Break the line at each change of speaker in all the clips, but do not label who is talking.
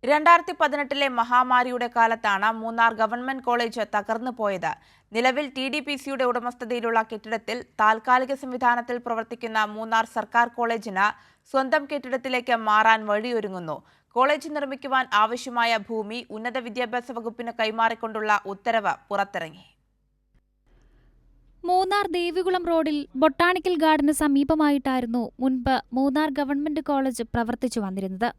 2018 മഹാമാരിയുടെ കാലത്താണ് Munnar government college തകർന്നു പോയത്. നിലവിൽ TDPCയുടെ ഉടമസ്ഥതയിലുള്ള കെട്ടിടത്തിൽ താൽക്കാലിക സംവിധാനത്തിൽ പ്രവർത്തിക്കുന്ന മൂന്നാർ സർക്കാർ കോളേജിന് സ്വന്തം കെട്ടിടത്തിലേക്ക് മാറാൻ വഴിയൊരുങ്ങുന്നു. കോളേജ് നിർമ്മിക്കുവാൻ ആവശ്യമായ ഭൂമി ഉന്നത വിദ്യാഭ്യാസ വകുപ്പിന് കൈമാറിക്കൊണ്ടുള്ള ഉത്തരവ് പുറത്തിറങ്ങി.
മൂന്നാർ ദേവികുളം റോഡിൽ ബൊട്ടാണിക്കൽ ഗാർഡന് സമീപമായിട്ടായിരുന്നു മുൻപ് മൂന്നാർ ഗവൺമെന്റ് കോളേജ് പ്രവർത്തിച്ചു വന്നിരുന്നത്.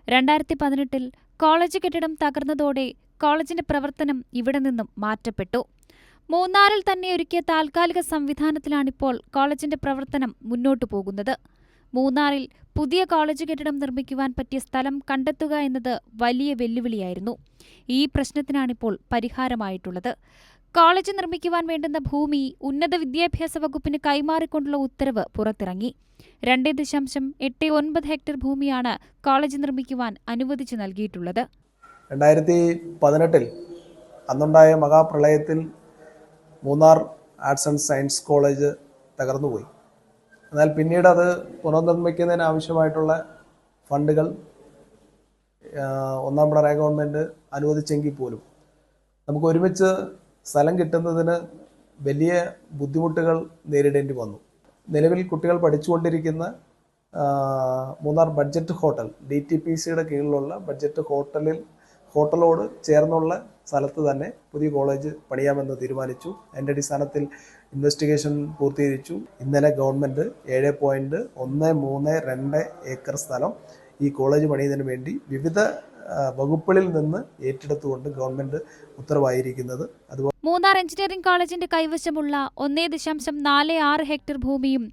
2018 കോളേജ് കെട്ടിടം തകർന്നതോടെ കോളേജിന്റെ പ്രവർത്തനം ഇവിടെ നിന്നും മാറ്റപ്പെട്ടു. മൂന്നാറിൽ തന്നെ ഒരുക്കിയ താൽക്കാലിക സംവിധാനത്തിലാണിപ്പോൾ കോളേജിന്റെ പ്രവർത്തനം മുന്നോട്ടു പോകുന്നത്. മൂന്നാറിൽ പുതിയ കോളേജ് കെട്ടിടം നിർമ്മിക്കുവാൻ പറ്റിയ സ്ഥലം കണ്ടെത്തുക എന്നത് വലിയ വെല്ലുവിളിയായിരുന്നു. ഈ പ്രശ്നത്തിനാണിപ്പോൾ പരിഹാരമായിട്ടുള്ളത്. കോളേജ് നിർമ്മിക്കുവാൻ വേണ്ടുന്ന ഭൂമി ഉന്നത വിദ്യാഭ്യാസ വകുപ്പിന് കൈമാറിക്കൊണ്ടുള്ള ഉത്തരവ് പുറത്തിറങ്ങി. 2.89 ഹെക്ടർ ഭൂമിയാണ് കോളേജ് നിർമ്മിക്കുവാൻ അനുവദിച്ചു നൽകിയിട്ടുള്ളത്.
2018 അന്നുണ്ടായ മഹാപ്രളയത്തിൽ Munnar arts and science college തകർന്നുപോയി. എന്നാൽ പിന്നീട് അത് പുനർനിർമ്മിക്കുന്നതിന് ആവശ്യമായിട്ടുള്ള ഫണ്ടുകൾ ഒന്നാം പിണറായി ഗവൺമെൻറ് അനുവദിച്ചെങ്കിൽ പോലും നമുക്ക് ഒരുമിച്ച് സ്ഥലം കിട്ടുന്നതിന് വലിയ ബുദ്ധിമുട്ടുകൾ നേരിടേണ്ടി വന്നു. നിലവിൽ കുട്ടികൾ പഠിച്ചുകൊണ്ടിരിക്കുന്ന മൂന്നാർ ബഡ്ജറ്റ് ഹോട്ടൽ DTPCയുടെ കീഴിലുള്ള ബഡ്ജറ്റ് ഹോട്ടലോട് ചേർന്നുള്ള സ്ഥലത്ത് തന്നെ പുതിയ കോളേജ് പണിയാമെന്ന് തീരുമാനിച്ചു. അതിൻ്റെ അടിസ്ഥാനത്തിൽ ഇൻവെസ്റ്റിഗേഷൻ പൂർത്തീകരിച്ചു. ഇന്നലെ ഗവൺമെൻറ് 7.132 ഏക്കർ സ്ഥലം ഈ കോളേജ് പണിയുന്നതിന് വേണ്ടി വിവിധ വകുപ്പുകളിൽ നിന്ന് ഏറ്റെടുത്തുകൊണ്ട് ഗവൺമെന്റ് ഉത്തരവായിരിക്കുന്നത്.
മൂന്നാർ എഞ്ചിനീയറിംഗ് കോളേജിന്റെ കൈവശമുള്ള 1.46 ഹെക്ടർ ഭൂമിയും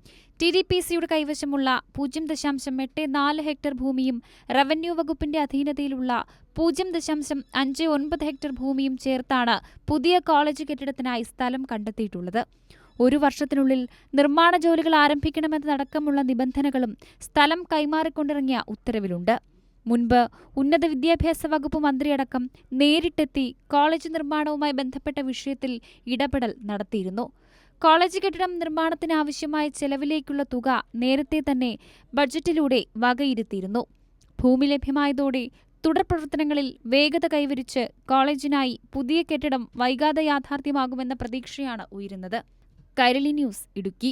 TDPCയുടെ കൈവശമുള്ള 0.84 ഹെക്ടർ ഭൂമിയും റവന്യൂ വകുപ്പിന്റെ അധീനതയിലുള്ള 0.59 ഹെക്ടർ ഭൂമിയും ചേർത്താണ് പുതിയ കോളേജ് കെട്ടിടത്തിനായി സ്ഥലം കണ്ടെത്തിയിട്ടുള്ളത്. 1 വർഷത്തിനുള്ളിൽ നിർമ്മാണ ജോലികൾ ആരംഭിക്കണമെന്നതടക്കമുള്ള നിബന്ധനകളും സ്ഥലം കൈമാറിക്കൊണ്ടിറങ്ങിയ ഉത്തരവിലുണ്ട്. മുൻപ് ഉന്നത വിദ്യാഭ്യാസ വകുപ്പ് മന്ത്രിയടക്കം നേരിട്ടെത്തി കോളേജ് നിർമ്മാണവുമായി ബന്ധപ്പെട്ട വിഷയത്തിൽ ഇടപെടൽ നടത്തിയിരുന്നു. കോളേജ് കെട്ടിടം നിർമ്മാണത്തിന് ആവശ്യമായ ചെലവിലേക്കുള്ള തുക നേരത്തെ തന്നെ ബഡ്ജറ്റിലൂടെ വകയിരുത്തിയിരുന്നു. ഭൂമി ലഭ്യമായതോടെ തുടർ പ്രവർത്തനങ്ങളിൽ വേഗത കൈവരിച്ച് കോളേജിനായി പുതിയ കെട്ടിടം വൈകാതെ യാഥാർത്ഥ്യമാകുമെന്ന പ്രതീക്ഷയാണ് ഉയരുന്നത്. കൈരളി ന്യൂസ്, ഇടുക്കി.